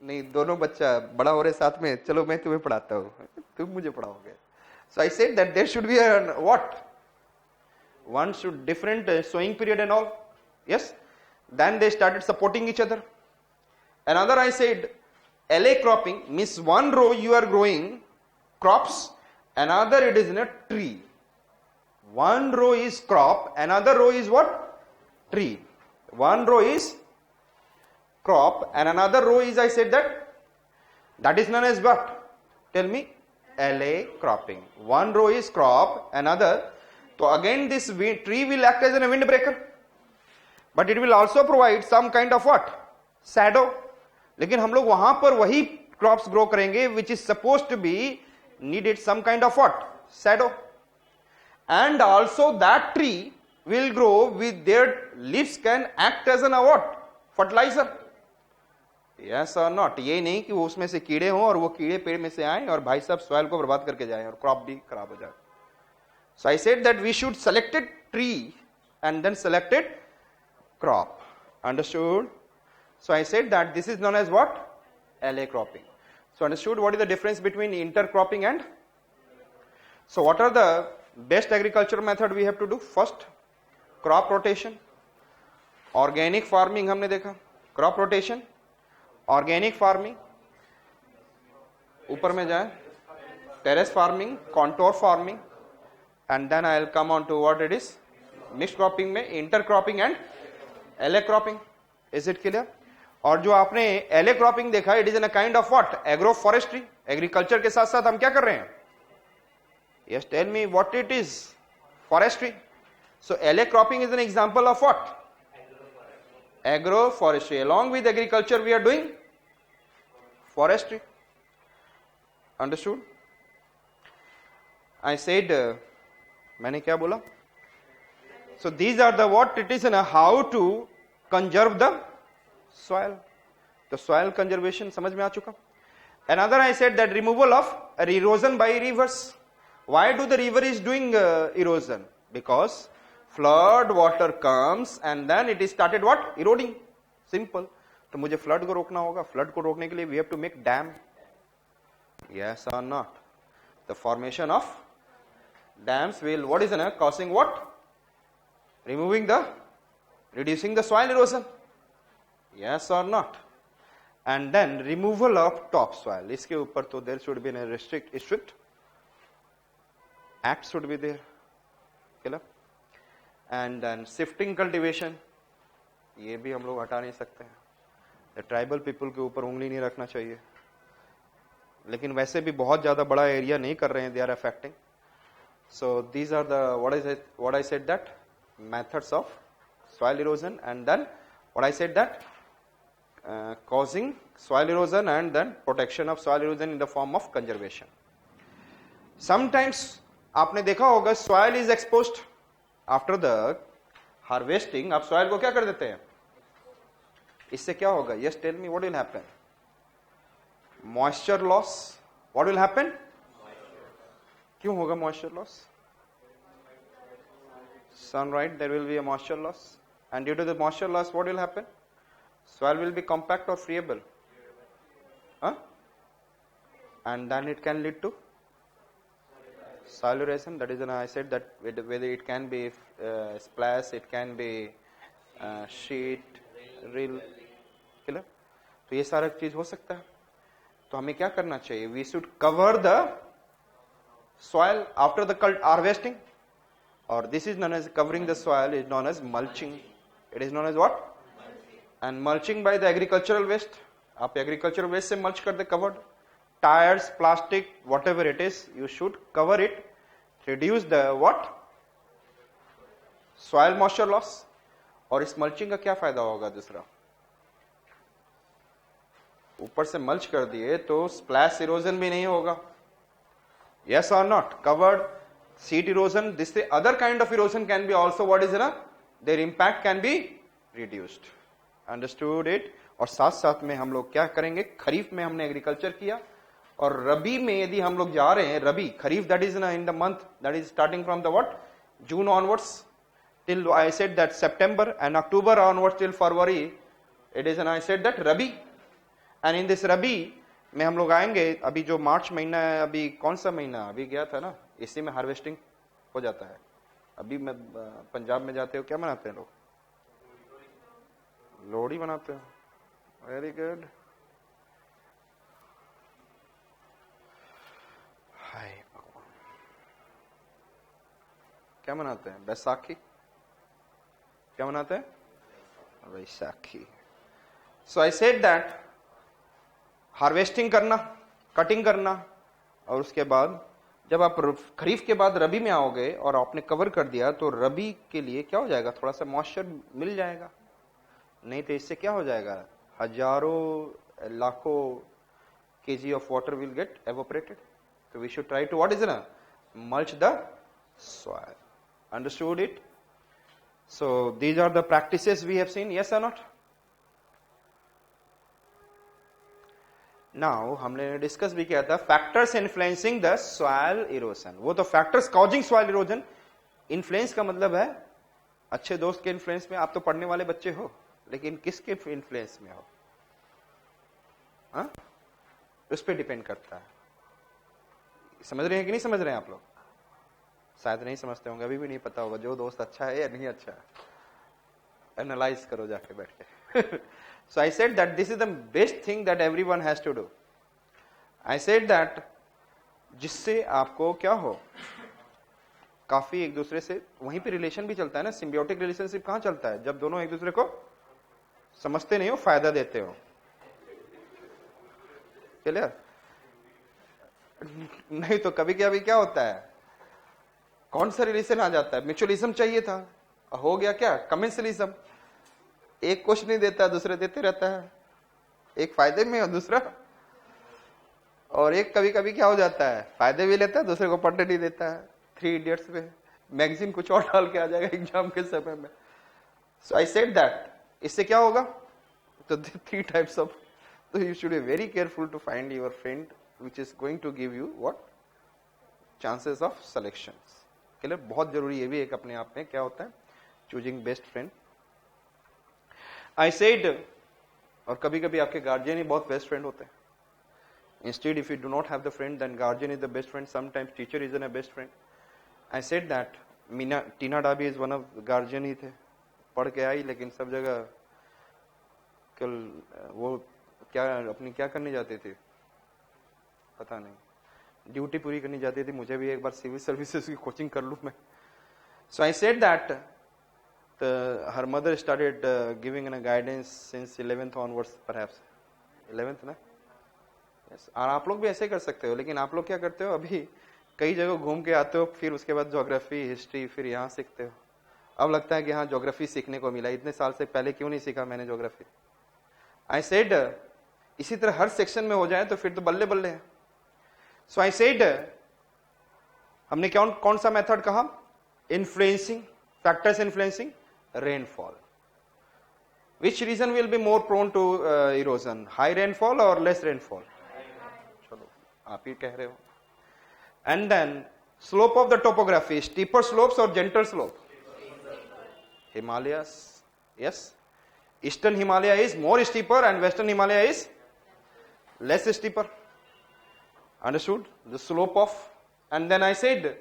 नहीं, दोनों बच्चा बड़ा हो रहे साथ में, चलो मैं तुम्हें पढ़ाता हूँ, तुम मुझे पढ़ाओगे. So I said that there should be a what? One should different sowing period and all. Yes. Then they started supporting each other. Another I said, LA cropping means one row you are growing crops, another it is in a tree. One row is crop, another row is what? Tree. One row is crop and another row is, I said that is known as what? Tell me. LA cropping. One row is crop, another. So again this tree will act as a windbreaker. But it will also provide some kind of what? Shadow. लेकिन हम लोग वहां पर वही crops grow करेंगे which is supposed to be needed some kind of what? Shadow. And also that tree will grow with their leaves can act as an what? Fertilizer. Yes or not? ये नहीं कि वो उसमें से कीड़े हों और वो कीड़े पेड़ में से आए और भाई साहब सॉइल को बर्बाद करके जाएं और क्रॉप भी खराब हो जाए. So I said that we should selected tree and then selected crop. Understood? So I said that this is known as what? LA cropping. So understood what is the difference between intercropping and? So what are the best agriculture method we have to do? First, crop rotation. Organic farming हमने देखा. Crop rotation. Organic farming. ऊपर में जाए. Terrace farming, contour farming. And then I will come on to what it is. Mixed cropping में intercropping and LA cropping. Is it clear? और जो आपने LA cropping देखा, it is in a kind of what? Agroforestry. Agriculture के साथ साथ हम क्या कर रहे हैं? Yes, tell me what it is. Forestry. So LA cropping is an example of what? Agroforestry. Along with agriculture we are doing forestry. Understood? I said, मैंने क्या बोला? So these are the what it is and how to conserve the soil. The soil conservation समझ में आ चुका? Another I said that removal of erosion by rivers. Why do the river is doing erosion? Because flood water comes and then it is started what? Eroding. Simple. तो मुझे flood को रोकना होगा. Flood को रोकने के लिए we have to make dam. Yes or not? The formation of dams will what is causing what? Reducing the soil erosion. Yes or not? And then removal of topsoil. इसके ऊपर तो there should be a strict act should be there. Clear? And then shifting cultivation. ये भी हम लोग हटा नहीं सकते हैं. The tribal people के ऊपर उंगली नहीं रखना चाहिए. लेकिन वैसे भी बहुत ज्यादा बड़ा एरिया नहीं कर रहे हैं. They are affecting. So these are the what I said that methods of soil erosion and then what I said that causing soil erosion and then protection of soil erosion in the form of conservation. Sometimes आपने देखा होगा soil is exposed after the harvesting. आप soil को क्या कर देते हैं? इससे क्या होगा? Yes, tell me what will happen? Moisture loss. What will happen? क्यों होगा moisture loss? Sunlight, there will be a moisture loss. And due to the moisture loss, what will happen? Soil will be compact or friable? Huh? And then it can lead to soil erosion. That is, I said that whether it can be splash, it can be sheet, reel, killer. तो ये सारा चीज हो सकता है. तो हमें क्या करना चाहिए? We should cover the soil after the harvesting. Or this is known as covering the soil is known as mulching. It is known as what? And mulching by the agricultural waste. आप agricultural waste से mulch कर दे covered. Tires, plastic, whatever it is, you should cover it. Reduce the what? Soil moisture loss. और इस mulching का क्या फायदा होगा दूसरा? ऊपर से mulch कर दिए तो splash erosion भी नहीं होगा. Yes or not? Covered. Seat erosion, this other kind of erosion can be also what is their impact can be reduced. Understood it? और साथ साथ में हम लोग क्या करेंगे? खरीफ में हमने एग्रीकल्चर किया और रबी में यदि हम लोग जा रहे हैं, रबी खरीफ that is in the month that is starting from the what? June onwards till I said that September and October onwards till February, it is I said that rabi. And in this rabi में हम लोग आएंगे, अभी जो मार्च महीना है, अभी कौन सा महीना अभी गया था ना, इसी में हार्वेस्टिंग हो जाता है। अभी मैं पंजाब में जाते हो क्या मनाते हैं लोग? लोहड़ी मनाते हो, वेरी गुड। हाय भगवान, क्या मनाते हैं? बैसाखी। क्या मनाते हैं? बैसाखी। सो आई सेड दैट हार्वेस्टिंग करना, कटिंग करना, और उसके बाद जब आप खरीफ के बाद रबी में आओगे और आपने कवर कर दिया तो रबी के लिए क्या हो जाएगा, थोड़ा सा मॉइस्चर मिल जाएगा, नहीं तो इससे क्या हो जाएगा, हजारों लाखों kg of water will get evaporated. So we should try to, what is it? Mulch the soil. Understood it? So these are the practices we have seen, yes or not? Now हमने discuss भी किया था factors influencing the soil erosion. वो तो factors causing soil erosion. Influence का मतलब है अच्छे दोस्त के इन्फ्लुएंस में, आप तो पढ़ने वाले बच्चे हो, लेकिन किसके इन्फ्लुएंस में हो, हाँ, उस पर डिपेंड करता है। समझ रहे हैं कि नहीं समझ रहे हैं आप लोग? शायद नहीं समझते होंगे, अभी भी नहीं पता होगा जो दोस्त अच्छा है या नहीं अच्छा है। एनालाइज करो जाके बैठ के। So I said that this is the best thing that everyone has to do. I said that जिससे आपको क्या हो, काफी एक दूसरे से वहीं पे रिलेशन भी चलता है ना। सिम्बियोटिक रिलेशनशिप कहाँ चलता है? जब दोनों एक दूसरे को समझते नहीं हो, फायदा देते हो। क्लियर? नहीं तो कभी कभी क्या होता है, कौन सा रिलेशन आ जाता है, म्यूचुअलिज्म चाहिए था, हो गया क्या कमेंसलिज्म। एक कुछ नहीं देता, दूसरे देते रहता है, एक फायदे में और दूसरा, और एक कभी कभी क्या हो जाता है, फायदे भी लेता है, दूसरे को पढ़ने नहीं देता है। 3 इडियट्स में मैगजीन कुछ और डाल के आ जाएगा एग्जाम के समय में। सो आई सेड दैट इससे क्या होगा, तो 3 टाइप्स ऑफ, तो you should be very careful to find your friend which is going to give you what chances of selections. Clear? बहुत जरूरी है भी एक अपने आप में क्या होता है, choosing best friend. I said, और कभी कभी आपके गार्जियन ही बहुत बेस्ट फ्रेंड होते हैं। Instead if you do not have the friend then guardian is the best friend, sometimes teacher is an a best friend. I said that Tina Dabi is one of guardian he थे, पढ़ के आई लेकिन सब जगह कल वो क्या अपनी क्या करने जाती थी पता नहीं, ड्यूटी पूरी करनी जाती थी। मुझे भी एक बार सिविल सर्विसेज की कोचिंग कर लूं मैं। So I said that her mother started giving a guidance since 11th onwards perhaps, 11th ना, yes. और आप लोग भी ऐसे कर सकते हो, लेकिन आप लोग क्या करते हो, अभी कई जगह घूम के आते हो, फिर उसके बाद ज्योग्राफी हिस्ट्री फिर यहाँ सीखते हो। अब लगता है कि हाँ ज्योग्राफी सीखने को मिला, इतने साल से पहले क्यों नहीं सीखा मैंने ज्योग्राफी। आई सेड इसी तरह हर सेक्शन में हो जाए तो फिर तो बल्ले बल्ले है। सो आई सेड हमने कौन सा मेथड कहा, influencing factors influencing rainfall. Which region will be more prone to erosion, high rainfall or less rainfall? चलो आप ही कह रहे हो। And then slope of the topography, steeper slopes or gentle slope? Himalayas, yes. Eastern Himalaya is more steeper and western Himalaya is less steeper. Understood? The slope of, and then I said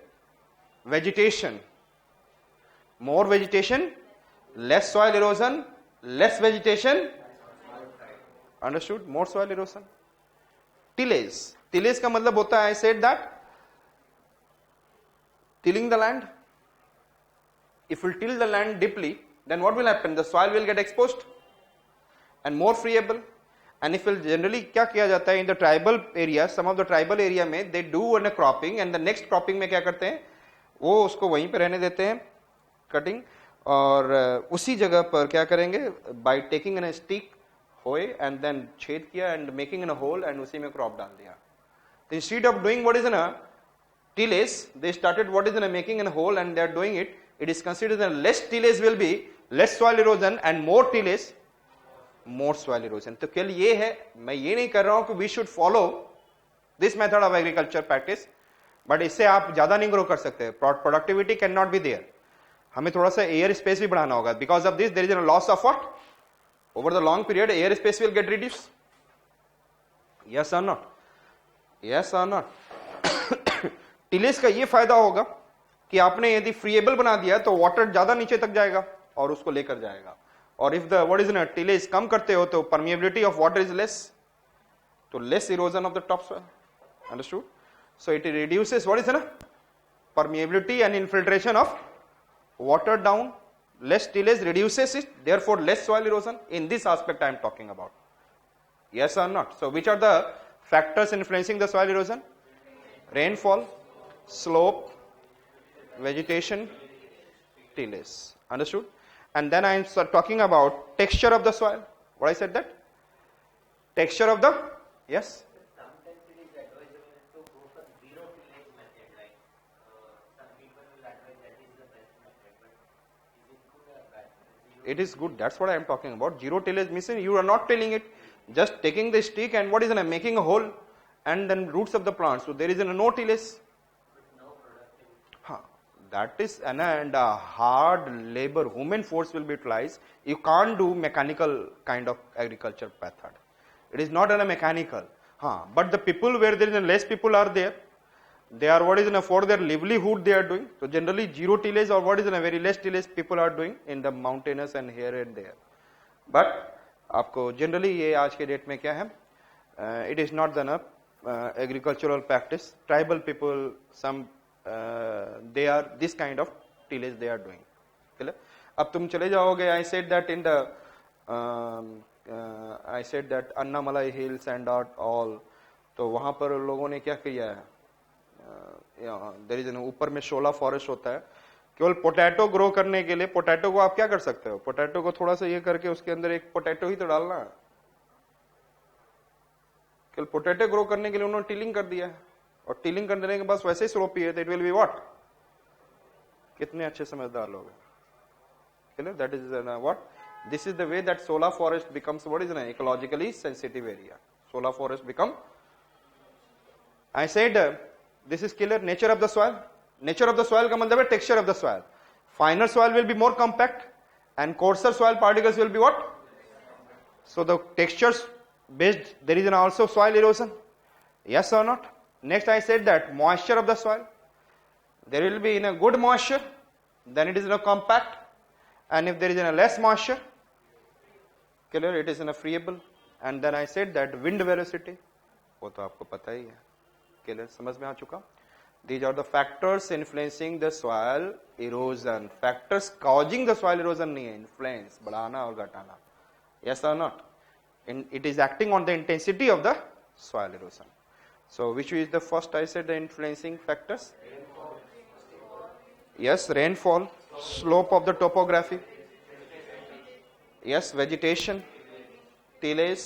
vegetation, more vegetation, less soil erosion, less vegetation. Understood? More soil erosion. Tillage. Tillage का मतलब होता है, I said that tilling the land. If we till the land deeply, then what will happen? The soil will get exposed and more friable. And if we'll generally क्या किया जाता है in the tribal area, some of the tribal area में they do a cropping and the next cropping में क्या करते हैं, वो उसको वहीं पे रहने देते हैं कटिंग, और उसी जगह पर क्या करेंगे, by taking an stick hoe and then छेद किया and making an hole and उसी में क्रॉप डाल दिया। तो instead of doing what is an tillage, they started what is an making an hole and they are doing it. It is considered that less tillage will be less soil erosion and more tillage more soil erosion. तो केवल ये है, मैं ये नहीं कर रहा हूं कि we should follow this method of agriculture practice, but इससे आप ज्यादा नहीं ग्रो कर सकते, productivity can not be there. हमें थोड़ा सा एयर स्पेस भी बढ़ाना होगा। Because of this there is a loss of what, over the long period air space will get reduce. Yes और नॉट, यस और नॉट। टिलेज का ये फायदा होगा कि आपने यदि फ्रीएबल बना दिया तो वाटर ज्यादा नीचे तक जाएगा और उसको लेकर जाएगा, और इफ द व्हाट इज ना टिलेज कम करते हो तो permeability of water is less, तो less erosion of the top soil, understood? So it reduces what is ना permeability and infiltration of water down. Less tillage reduces it, therefore less soil erosion. In this aspect I am talking about. Yes or not? So which are the factors influencing the soil erosion? Rainfall, slope, vegetation, tillage. Understood? And then I am talking about texture of the soil. What I said that? Texture of the, yes? It is good. That's what I am talking about. Zero tillage means you are not tilling it, just taking the stick and what is it, making a hole and then roots of the plant. So there is no tillage. That is and hard labor, human force will be utilized. You can't do mechanical kind of agriculture method. It is not a mechanical. But the people where there is less people are there, they are what is for their livelihood they are doing. So generally zero tillage or what is very less tillage people are doing in the mountainous and here and there. But आपको generally ये आज के date में क्या है, it is not the agricultural practice. Tribal people, some they are this kind of tillage they are doing. clear? अब तुम चले जाओगे, I said that in the I said that Annamalai hills and all, तो वहां पर लोगों ने क्या किया है, देयर इज ऊपर में शोला फॉरेस्ट होता है, केवल पोटैटो ग्रो करने के लिए। पोटैटो को आप क्या कर सकते हो, पोटैटो को थोड़ा सा ये करके उसके अंदर एक पोटैटो ही तो डालना है, केवल पोटैटो ग्रो करने के लिए उन्होंने टिलिंग कर दिया है, और टिलिंग करने के बाद वैसे ही स्लोपी है, इट विल बी व्हाट, कितने अच्छे समझदार लोग हैं। That is what, this is the way that solar forest becomes what is an ecologically sensitive area. Solar forest become, I said this is clear. Nature of the soil, nature of the soil का मतलब है texture of the soil. Finer soil will be more compact and coarser soil particles will be what, so the textures based there is an also soil erosion, yes or not? Next I said that moisture of the soil, there will be in a good moisture, then it is in a compact, and if there is in a less moisture, clear, it is in a friable. And then I said that wind velocity, वो तो आपको पता ही है, clear, समझ में आ चुका। These are the factors influencing the soil erosion. Factors causing the soil erosion नहीं है, influence, बढ़ाना और घटाना, yes or not? It is acting on the intensity of the soil erosion. So which is the first I said the influencing factors? Yes, rainfall, slope of the topography, yes, vegetation, tillage,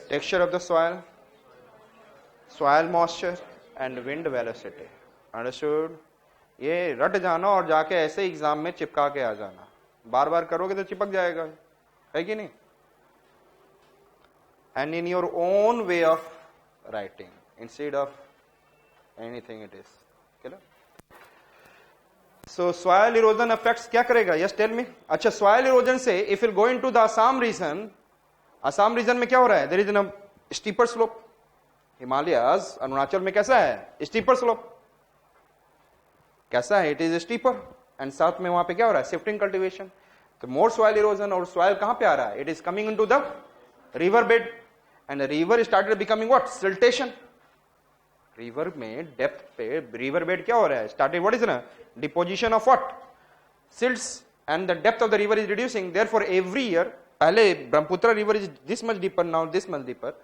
texture of the soil, soil moisture and wind velocity. Understood? ये रट जाना और जाके ऐसे exam में चिपका के आ जाना, बार बार करोगे तो चिपक जाएगा, है कि नहीं? And in your own way of writing instead of anything it is. Okay? So soil erosion affects क्या करेगा? Yes, tell me. अच्छा, soil erosion से if you go into the Assam region, Assam region में क्या हो रहा है? There is a steeper slope. Himalayas, Arunachal में कैसा है? Steeper slope. कैसा है? It is steeper. And साथ में वहां पे क्या हो रहा है? Shifting cultivation. तो more soil erosion, और soil कहां पे आ रहा है? It is coming into the river bed, and the river started becoming what? Siltation. River में डेप्थ पे रिवर बेड क्या हो रहा है? स्टार्टेड व्हाट इज ना deposition of what? Silts, and the depth of the river is reducing, therefore every year, पहले Brahmaputra river is this much deeper, now this much deeper,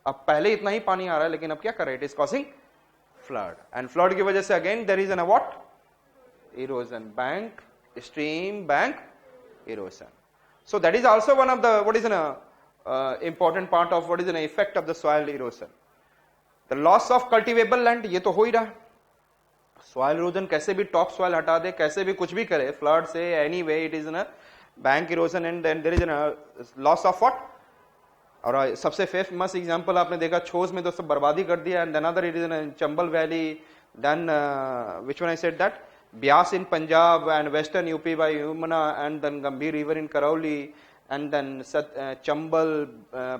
अब पहले इतना ही पानी आ रहा है लेकिन अब क्या कर रहा है? It is causing flood, and flood की वजह से again there is an what? Erosion, bank stream bank erosion. So that is also one of the what is an important part of what is an effect of the soil erosion. The loss of cultivable land, ये तो हो ही रहा है. Soil erosion कैसे भी top soil हटा दे, कैसे भी कुछ भी करे, फ्लड से, anyway it is a bank erosion, and then there is a loss of what? और सबसे फेमस एग्जांपल आपने देखा छोस में, तो सब बर्बादी कर दिया. And another it is in Chambal valley, then which one I said that? Byas in Punjab and western UP by Yamuna, and then Gambhir river in Karauli, and then Chambal,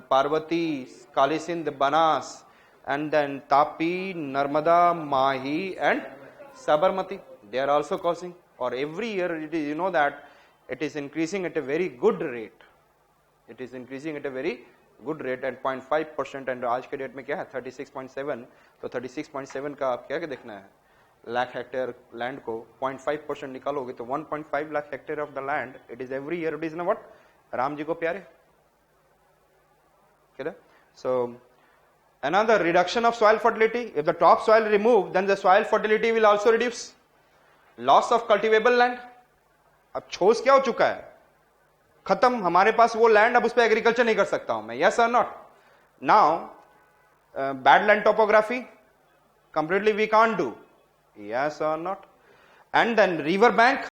Parvati, Kalisindh, Banas, and then Tapi, Narmada, Mahi, and Sabarmati. They are also causing. Or every year, it is, you know that it is increasing at a very good rate. It is increasing at a very good rate at 0.5%. and आज के date में क्या है 36.7. तो 36.7 का आप क्या देखना है लाख हेक्टेयर लैंड को 0.5% निकालोगे तो 1.5 lakh hectare of the land it is every year it is ना व्हाट राम जी को प्यारे. So another reduction of soil fertility. If the top soil removed, then the soil fertility will also reduce. Loss of cultivable land. अब ठोस क्या हो चुका है खत्म हमारे पास वो लैंड अब उस पर एग्रीकल्चर नहीं कर सकता हूं मैं. यस और not. Now bad land topography completely we can't do. Yes or not. And then river bank